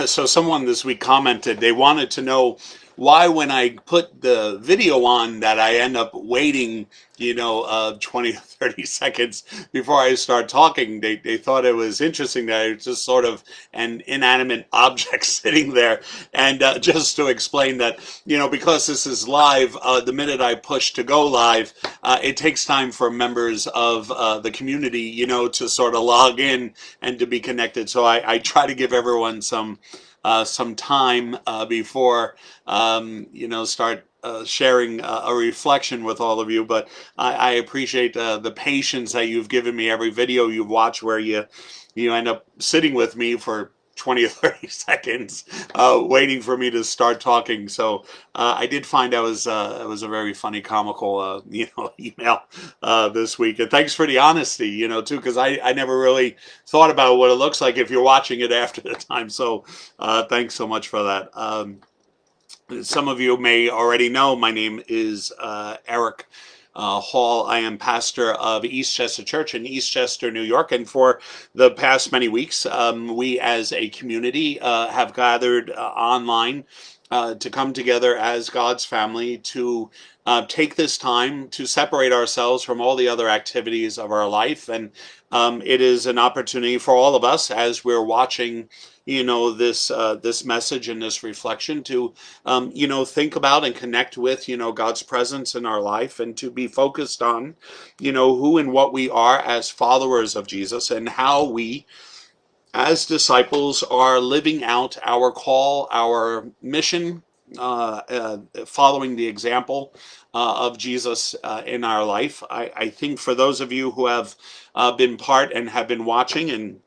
So someone this week commented they wanted to know why when I put the video on that I end up waiting, 20 to 30 seconds before I start talking. They thought it was interesting that it's just sort of an inanimate object sitting there. And just to explain that, because this is live, the minute I push to go live, it takes time for members of the community, to sort of log in and to be connected. So I try to give everyone some time before start sharing a reflection with all of you. But I appreciate the patience that you've given me. Every video you've watched where you end up sitting with me for 20 or 30 seconds waiting for me to start talking. So I did find it was a very funny, comical, email this week. And thanks for the honesty, too, because I never really thought about what it looks like if you're watching it after the time. So thanks so much for that. Some of you may already know my name is Eric Hall. I am pastor of Eastchester Church in Eastchester, New York. And for the past many weeks, we as a community have gathered online to come together as God's family to take this time to separate ourselves from all the other activities of our life. And it is an opportunity for all of us as we're watching this message and this reflection to think about and connect with God's presence in our life, and to be focused on who and what we are as followers of Jesus, and how we as disciples are living out our call, our mission, following the example of Jesus in our life. I think for those of you who have been part and have been watching, and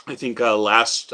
I think last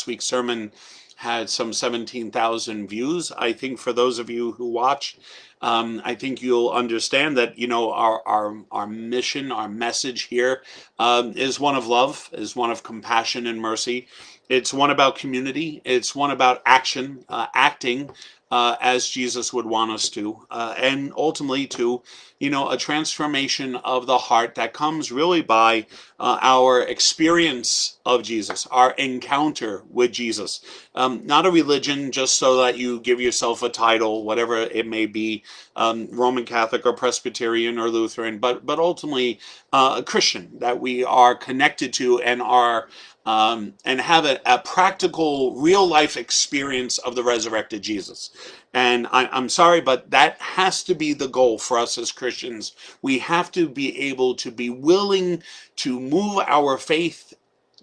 week's sermon had some 17,000 views. I think for those of you who watch, I think you'll understand that our mission, our message here is one of love, is one of compassion and mercy. It's one about community. It's one about action, acting as Jesus would want us to, and ultimately to, a transformation of the heart that comes really by our experience of Jesus, our encounter with Jesus. Not a religion just so that you give yourself a title, whatever it may be, Roman Catholic or Presbyterian or Lutheran, but ultimately a Christian that we are connected to and are and have a practical, real life experience of the resurrected Jesus. And I'm sorry, but that has to be the goal for us as Christians. We have to be able to be willing to move our faith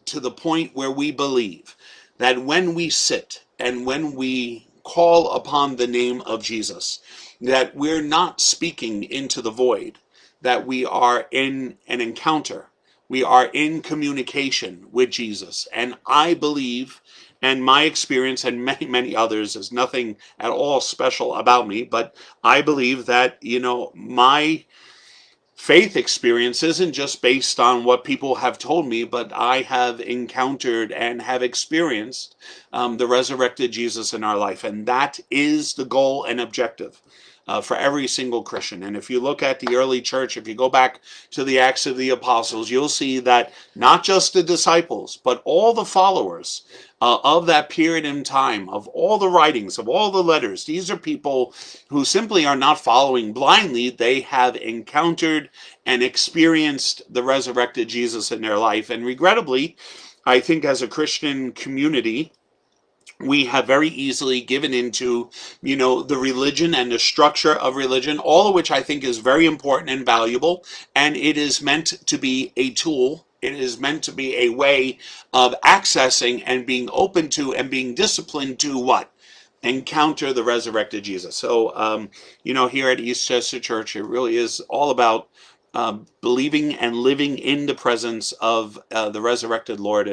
to the point where we believe that when we sit and when we call upon the name of Jesus, that we're not speaking into the void, that we are in an encounter. We are in communication with Jesus. And I believe, and my experience and many, many others, is nothing at all special about me, but I believe that, my faith experience isn't just based on what people have told me, but I have encountered and have experienced the resurrected Jesus in our life. And that is the goal and objective for every single Christian. And if you look at the early church, if you go back to the Acts of the Apostles, you'll see that not just the disciples, but all the followers of that period in time, of all the writings, of all the letters, these are people who simply are not following blindly. They have encountered and experienced the resurrected Jesus in their life. And regrettably, I think as a Christian community, we have very easily given into, the religion and the structure of religion, all of which I think is very important and valuable. And it is meant to be a tool. It is meant to be a way of accessing and being open to and being disciplined to what? Encounter the resurrected Jesus. So, here at Eastchester Church, it really is all about believing and living in the presence of the resurrected Lord,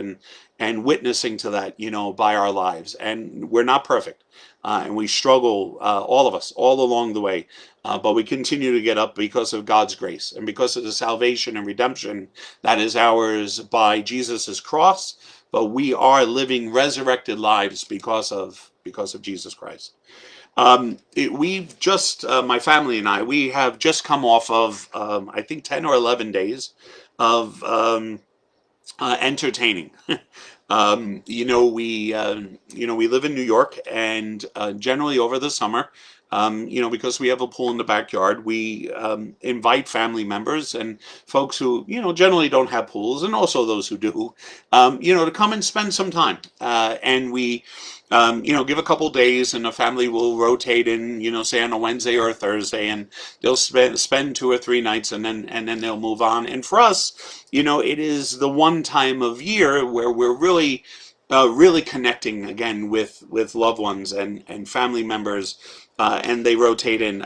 and witnessing to that, by our lives. And we're not perfect, and we struggle, all of us, all along the way. But we continue to get up because of God's grace and because of the salvation and redemption that is ours by Jesus' cross. But we are living resurrected lives because of Jesus Christ. We've just, my family and I, we have just come off of, I think, 10 or 11 days of entertaining. We live in New York, and generally over the summer, because we have a pool in the backyard, we invite family members and folks who, generally don't have pools, and also those who do, to come and spend some time. And we, give a couple days, and the family will rotate in, say on a Wednesday or a Thursday, and they'll spend 2 or 3 nights, and then they'll move on. And for us, it is the one time of year where we're really connecting again with loved ones and family members, and they rotate in.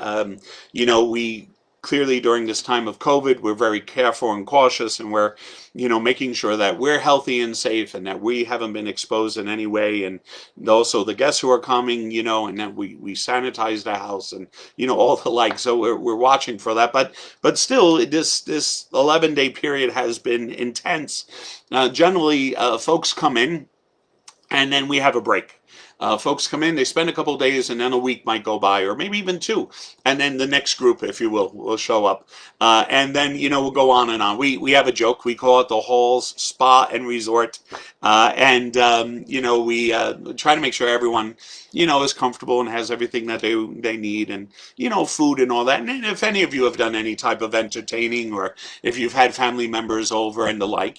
We clearly, during this time of COVID, we're very careful and cautious, and we're making sure that we're healthy and safe, and that we haven't been exposed in any way, and also the guests who are coming, and that we sanitize the house, and all the like. So we're watching for that, but still, this 11-day period has been intense. Generally, folks come in, and then we have a break. Folks come in, they spend a couple of days, and then a week might go by, or maybe even two, and then the next group, if you will show up, and then we'll go on and on. We have a joke. We call it the Halls Spa and Resort, and we try to make sure everyone is comfortable and has everything that they need, and food and all that. And if any of you have done any type of entertaining, or if you've had family members over and the like,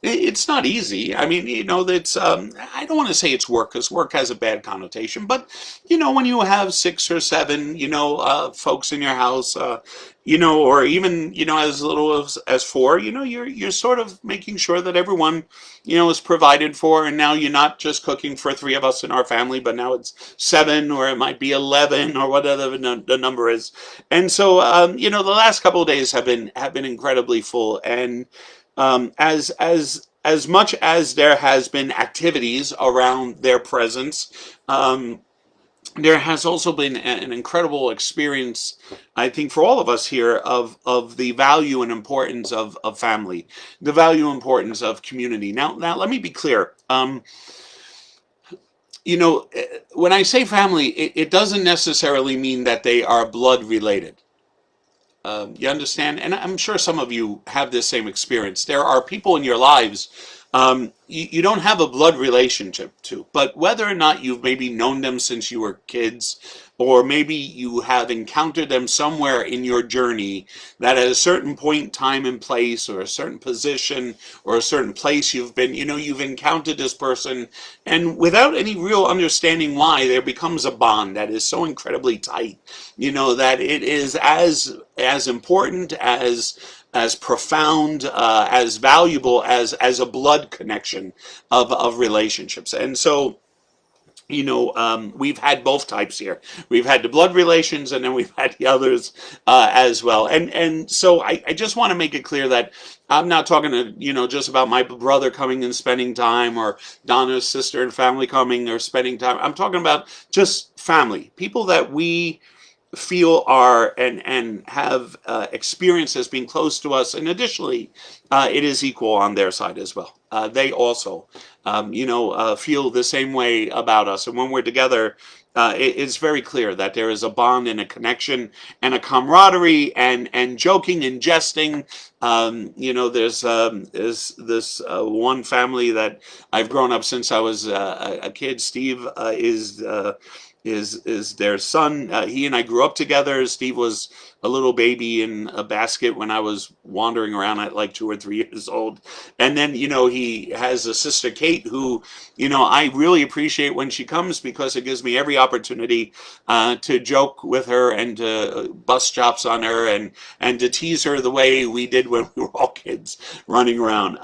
it's not easy. I mean, that's I don't want to say it's work, because work has a bad connotation, but when you have 6 or 7, folks in your house, or even as little as 4, you're sort of making sure that everyone is provided for, and now you're not just cooking for 3 of us in our family, but now it's 7, or it might be 11, or whatever the number is. And so the last couple of days have been incredibly full, and as much as there has been activities around their presence, there has also been an incredible experience, I think, for all of us here, of the value and importance of family, the value and importance of community. Now, let me be clear. When I say family, it doesn't necessarily mean that they are blood related. You understand? And I'm sure some of you have this same experience. There are people in your lives you don't have a blood relationship to, but whether or not you've maybe known them since you were kids, or maybe you have encountered them somewhere in your journey, that at a certain point, time, and place, or a certain position, or a certain place you've been, you've encountered this person, and without any real understanding why, there becomes a bond that is so incredibly tight, that it is as important, as profound, as valuable as a blood connection of relationships. And so, we've had both types here. We've had the blood relations, and then we've had the others as well. And so I just want to make it clear that I'm not talking to, just about my brother coming and spending time, or Donna's sister and family coming or spending time. I'm talking about just family, people that we feel are and have experienced as being close to us, and additionally, it is equal on their side as well. They also, feel the same way about us, and when we're together, it's very clear that there is a bond and a connection and a camaraderie and joking and jesting. There's this one family that I've grown up since I was a kid. Steve is their son. He and I grew up together. Steve was a little baby in a basket when I was wandering around at like 2 or 3 years old. And then, he has a sister, Kate, who, I really appreciate when she comes, because it gives me every opportunity to joke with her and to bust chops on her, and to tease her the way we did when we were all kids running around.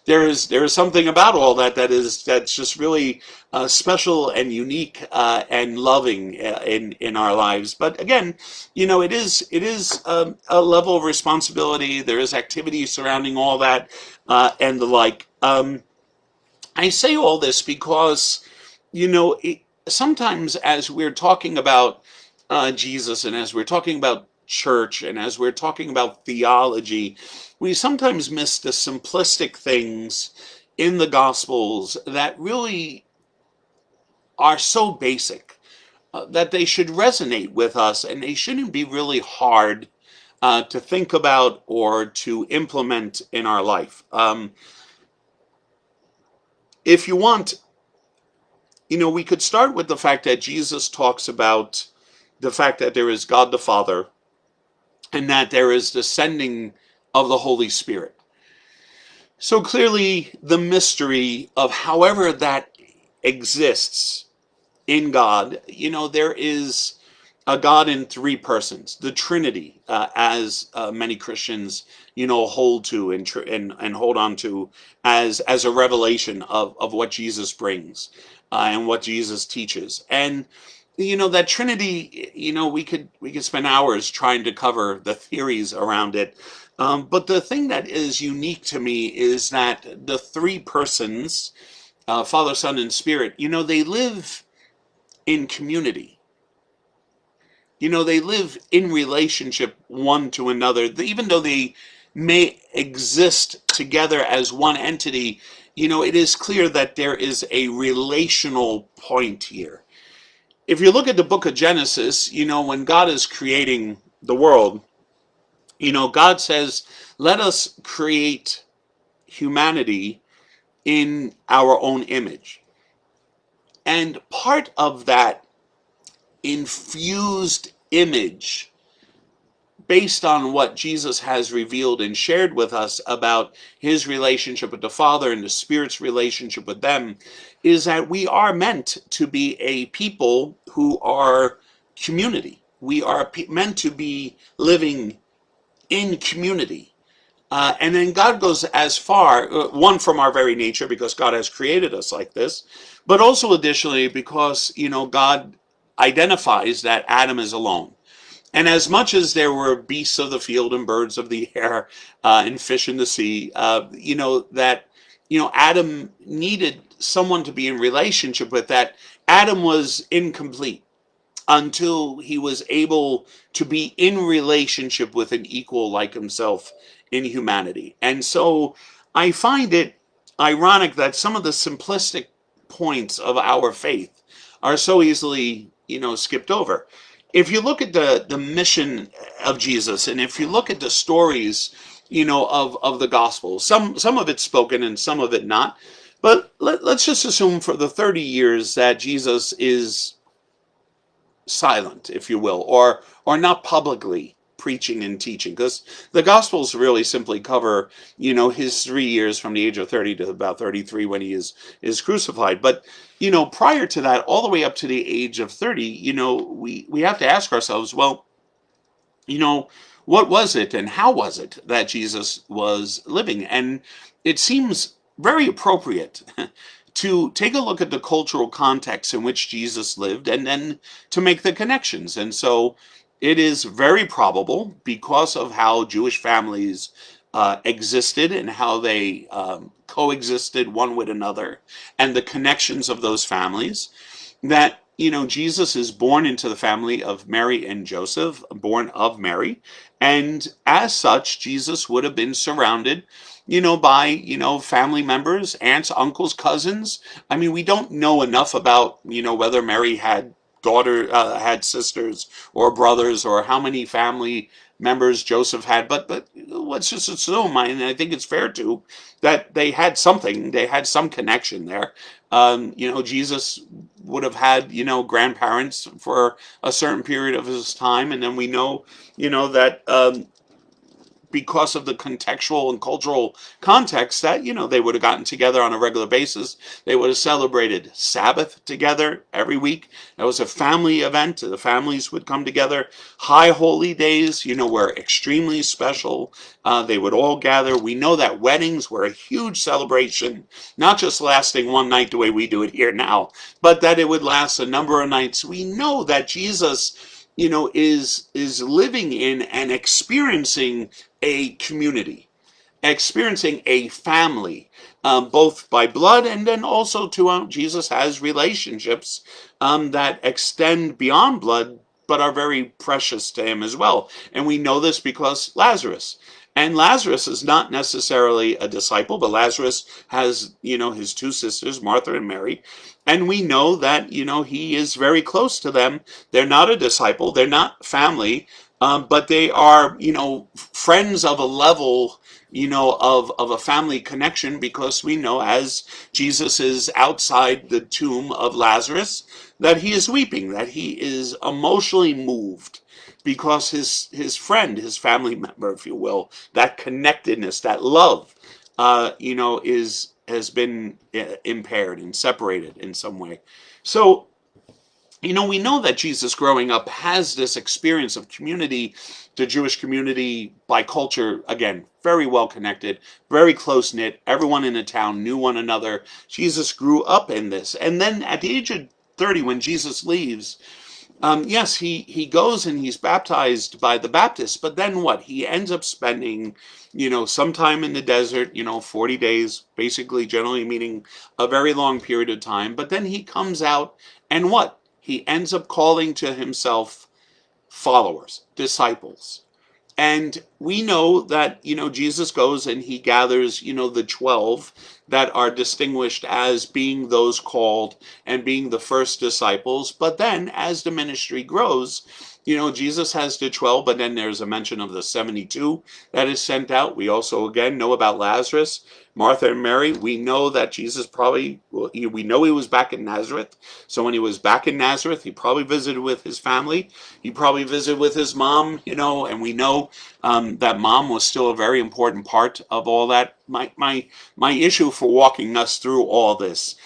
There is something about all that's just really special and unique and loving in our lives. But again, it is a level of responsibility. There is activity surrounding all that and the like. I say all this because sometimes, as we're talking about Jesus, and as we're talking about church, and as we're talking about theology, we sometimes miss the simplistic things in the Gospels that really are so basic, that they should resonate with us, and they shouldn't be really hard to think about or to implement in our life. if you want, we could start with the fact that Jesus talks about the fact that there is God the Father and that there is the sending of the Holy Spirit. So clearly, the mystery of however that exists in God, there is a God in three persons, the Trinity, as many Christians, hold to and hold on to as a revelation of what Jesus brings and what Jesus teaches. And that Trinity, we could spend hours trying to cover the theories around it. But the thing that is unique to me is that the three persons, Father, Son, and Spirit, they live in community. They live in relationship one to another. Even though they may exist together as one entity, it is clear that there is a relational point here. If you look at the book of Genesis, when God is creating the world, God says, let us create humanity in our own image. And part of that infused image, based on what Jesus has revealed and shared with us about his relationship with the Father and the Spirit's relationship with them, is that we are meant to be a people who are community. We are meant to be living in community. And then God goes as far, one, from our very nature, because God has created us like this, but also additionally because, God identifies that Adam is alone. And as much as there were beasts of the field and birds of the air and fish in the sea, Adam needed someone to be in relationship with. That Adam was incomplete until he was able to be in relationship with an equal like himself in humanity. And so I find it ironic that some of the simplistic points of our faith are so easily, skipped over. If you look at the mission of Jesus, and if you look at the stories, of the gospel, some of it's spoken and some of it not. But let's just assume for the 30 years that Jesus is silent, if you will, or not publicly preaching and teaching, because the gospels really simply cover his 3 years from the age of 30 to about 33 when he is crucified. But prior to that, all the way up to the age of 30, we have to ask ourselves, well, what was it and how was it that Jesus was living? And it seems very appropriate to take a look at the cultural context in which Jesus lived and then to make the connections. And so it is very probable, because of how Jewish families existed and how they coexisted one with another and the connections of those families, that Jesus is born into the family of Mary and Joseph, born of Mary, and as such Jesus would have been surrounded by family members, aunts, uncles, cousins. I mean, we don't know enough about whether Mary had sisters or brothers, or how many family members Joseph had, but let's just assume, and I think it's fair to, that they had something, they had some connection there. Jesus would have had grandparents for a certain period of his time, and then we know that because of the contextual and cultural context, that they would have gotten together on a regular basis. They would have celebrated Sabbath together every week. That was a family event. The families would come together. High holy days were extremely special. They would all gather. We know that weddings were a huge celebration, not just lasting one night the way we do it here now, but that it would last a number of nights. We know that Jesus is living in and experiencing a community, experiencing a family, both by blood, and then also Jesus has relationships that extend beyond blood, but are very precious to him as well. And we know this because Lazarus is not necessarily a disciple, but Lazarus has, his two sisters, Martha and Mary. And we know that, he is very close to them. They're not a disciple. They're not family, But they are, friends of a level, of a family connection, because we know as Jesus is outside the tomb of Lazarus, that he is weeping, that he is emotionally moved because his friend, his family member, if you will, that connectedness, that love, is has been impaired and separated in some way. So we know that Jesus growing up has this experience of community, the Jewish community by culture, again, very well connected, very close knit. Everyone in the town knew one another. Jesus grew up in this. And then at the age of 30, when Jesus leaves, yes, he goes and he's baptized by the Baptists, but then what? He ends up spending, some time in the desert, 40 days, basically, generally meaning a very long period of time. But then he comes out and what? He ends up calling to himself followers, disciples. And we know that, Jesus goes and he gathers, the 12 that are distinguished as being those called and being the first disciples. But then as the ministry grows, Jesus has the 12, but then there's a mention of the 72 that is sent out. We also, again, know about Lazarus, Martha and Mary. We know that Jesus probably, we know he was back in Nazareth. So when he was back in Nazareth, he probably visited with his family. He probably visited with his mom, and we know that mom was still a very important part of all that. My issue for walking us through all this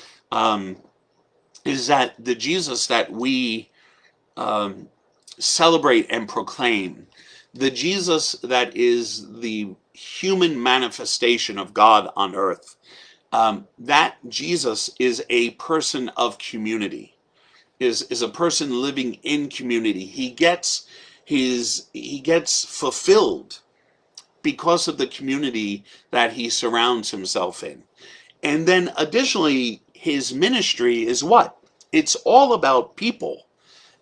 is that the Jesus that we um, celebrate and proclaim, the Jesus that is the human manifestation of God on earth, that Jesus is a person of community, is a person living in community. He gets fulfilled because of the community that he surrounds himself in. And then additionally, his ministry is what? It's all about people.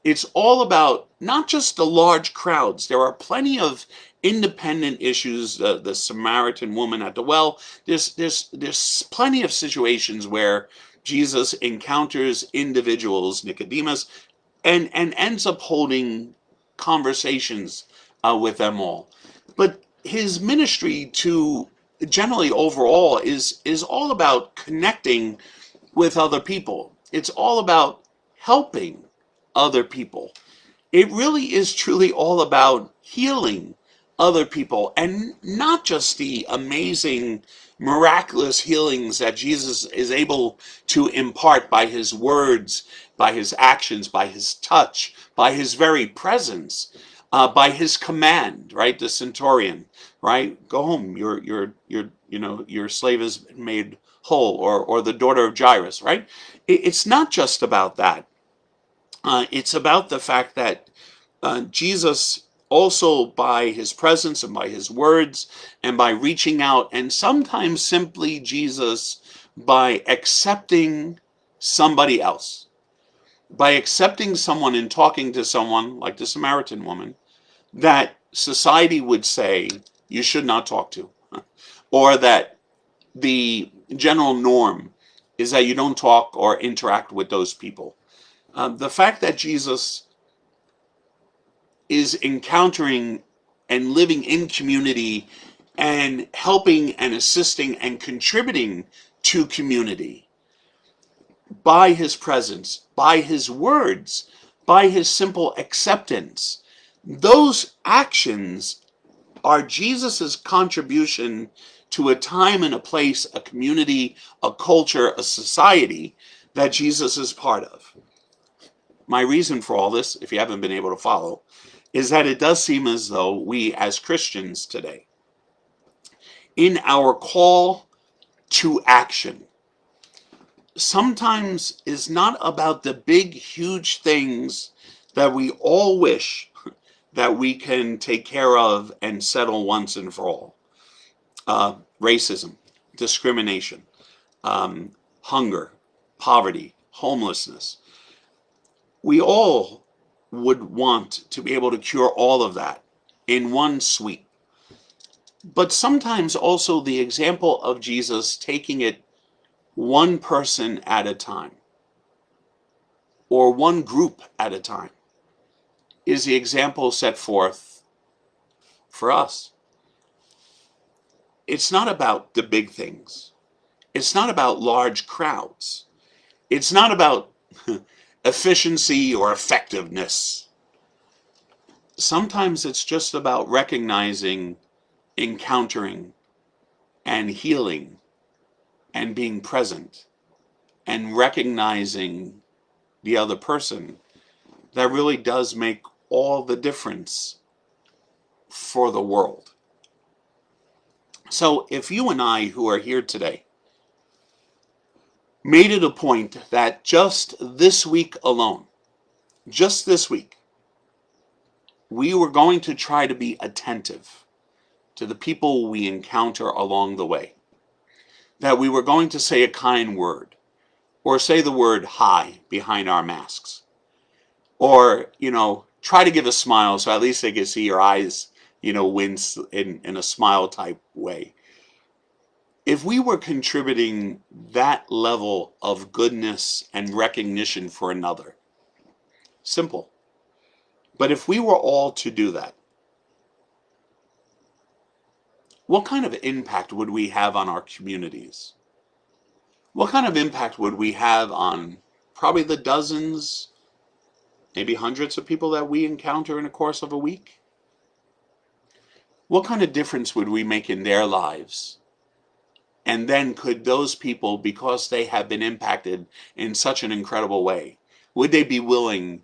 It's all about not just the large crowds. There are plenty of independent issues. The Samaritan woman at the well. There's plenty of situations where Jesus encounters individuals, Nicodemus, and ends up holding conversations with them all. But his ministry to generally overall is all about connecting with other people. It's all about helping other people. It really is truly all about healing other people, and not just the amazing, miraculous healings that Jesus is able to impart by his words, by his actions, by his touch, by his very presence, by his command, right? The centurion, right? Go home. Your slave is made whole, or the daughter of Jairus, right? It's not just about that. It's about the fact that Jesus also, by his presence and by his words and by reaching out, and sometimes simply Jesus by accepting somebody else, by accepting someone and talking to someone like the Samaritan woman that society would say you should not talk to, or that the general norm is that you don't talk or interact with those people. The fact that Jesus is encountering and living in community and helping and assisting and contributing to community by his presence, by his words, by his simple acceptance. Those actions are Jesus's contribution to a time and a place, a community, a culture, a society that Jesus is part of. My reason for all this, if you haven't been able to follow, is that it does seem as though we as Christians today, in our call to action, sometimes is not about the big, huge things that we all wish that we can take care of and settle once and for all. Racism, discrimination, hunger, poverty, homelessness. We all would want to be able to cure all of that in one sweep. But sometimes also the example of Jesus taking it one person at a time, or one group at a time, is the example set forth for us. It's not about the big things. It's not about large crowds. It's not about efficiency or effectiveness. Sometimes it's just about recognizing, encountering, and healing, and being present, and recognizing the other person. That really does make all the difference for the world. So if you and I who are here today made it a point that just this week alone, just this week, we were going to try to be attentive to the people we encounter along the way, that we were going to say a kind word, or say the word hi behind our masks, or, try to give a smile so at least they can see your eyes, wince in a smile type way. If we were contributing that level of goodness and recognition for another, simple. But if we were all to do that, what kind of impact would we have on our communities? What kind of impact would we have on probably the dozens, maybe hundreds of people that we encounter in the course of a week? What kind of difference would we make in their lives? And then could those people, because they have been impacted in such an incredible way, would they be willing,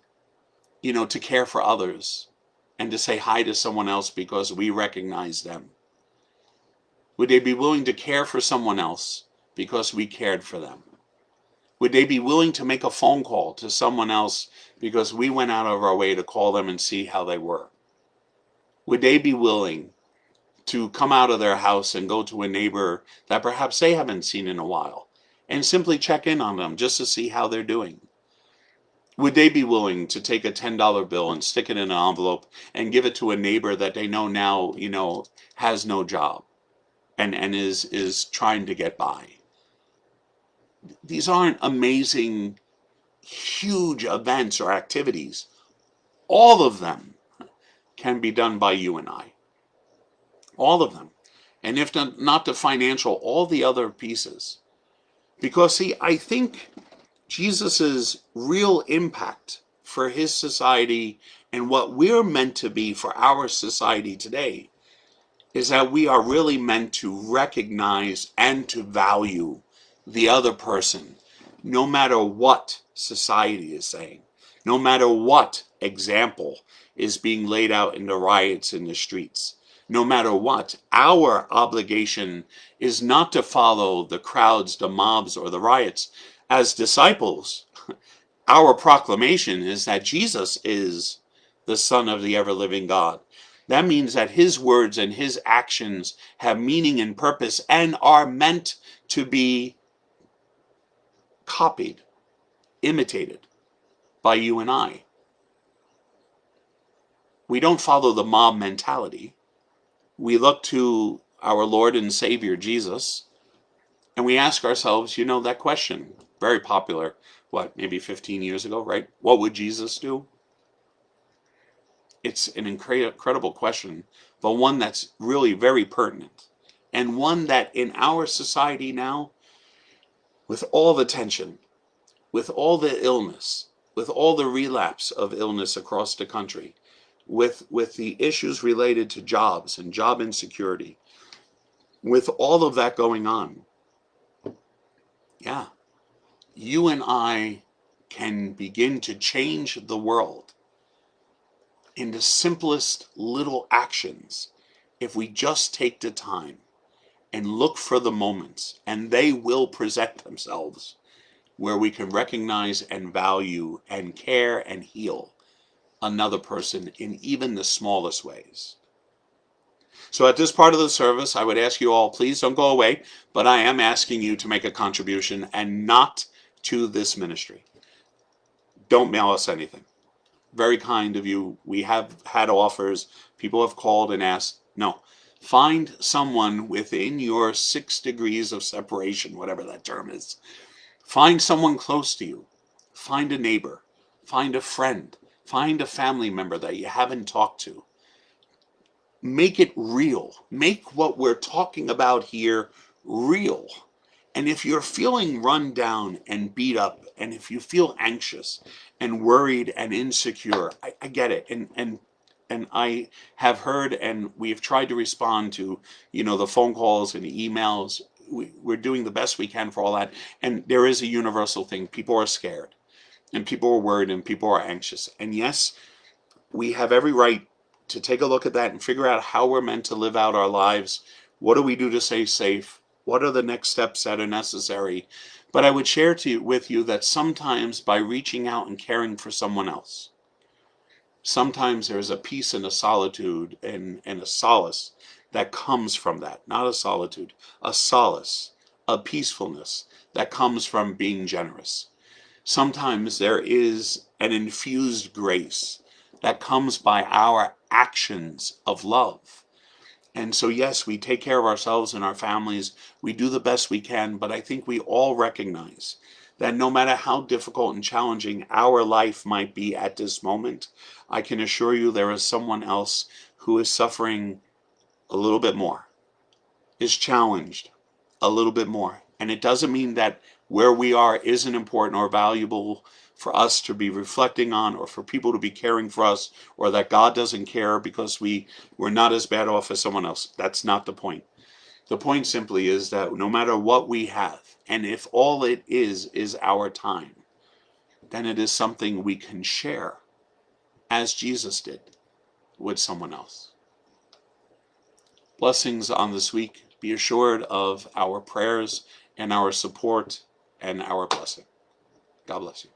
to care for others and to say hi to someone else because we recognize them? Would they be willing to care for someone else because we cared for them? Would they be willing to make a phone call to someone else because we went out of our way to call them and see how they were? Would they be willing to come out of their house and go to a neighbor that perhaps they haven't seen in a while and simply check in on them just to see how they're doing? Would they be willing to take a $10 bill and stick it in an envelope and give it to a neighbor that they know now, has no job and is trying to get by? These aren't amazing, huge events or activities. All of them can be done by you and I. All of them. And if not the financial, all the other pieces. Because, see, I think Jesus's real impact for his society and what we're meant to be for our society today is that we are really meant to recognize and to value the other person, no matter what society is saying, no matter what example is being laid out in the riots in the streets. No matter what, our obligation is not to follow the crowds, the mobs, or the riots. As disciples, our proclamation is that Jesus is the Son of the ever-living God. That means that his words and his actions have meaning and purpose and are meant to be copied, imitated by you and I. We don't follow the mob mentality. We look to our Lord and Savior, Jesus, and we ask ourselves, that question, very popular, maybe 15 years ago, right? What would Jesus do? It's an incredible question, but one that's really very pertinent, and one that in our society now, with all the tension, with all the illness, with all the relapse of illness across the country, with the issues related to jobs and job insecurity, with all of that going on, yeah, you and I can begin to change the world in the simplest little actions if we just take the time and look for the moments, and they will present themselves, where we can recognize and value and care and heal another person in even the smallest ways. So at this part of the service, I would ask you all, please don't go away, but I am asking you to make a contribution, and not to this ministry. Don't mail us anything. Very kind of you. We have had offers. People have called and asked. No. Find someone within your 6 degrees of separation, whatever that term is. Find someone close to you. Find a neighbor. Find a friend. Find a family member that you haven't talked to. make it real. Make what we're talking about here real. And if you're feeling run down and beat up, and if you feel anxious and worried and insecure, I get it. And I have heard, and we've tried to respond to, the phone calls and the emails. We're doing the best we can for all that. And there is a universal thing. People are scared, and people are worried, and people are anxious. And yes, we have every right to take a look at that and figure out how we're meant to live out our lives. What do we do to stay safe? What are the next steps that are necessary? But I would share with you that sometimes by reaching out and caring for someone else, sometimes there's a peace and a solitude and a solace that comes from that. Not a solitude, a solace, a peacefulness that comes from being generous. Sometimes there is an infused grace that comes by our actions of love. And so, yes, we take care of ourselves and our families. We do the best we can, but I think we all recognize that no matter how difficult and challenging our life might be at this moment, I can assure you there is someone else who is suffering a little bit more, is challenged a little bit more. And it doesn't mean that where we are isn't important or valuable for us to be reflecting on, or for people to be caring for us, or that God doesn't care because we're not as bad off as someone else. That's not the point. The point simply is that no matter what we have, and if all it is our time, then it is something we can share, as Jesus did, with someone else. Blessings on this week. Be assured of our prayers and our support and our blessing. God bless you.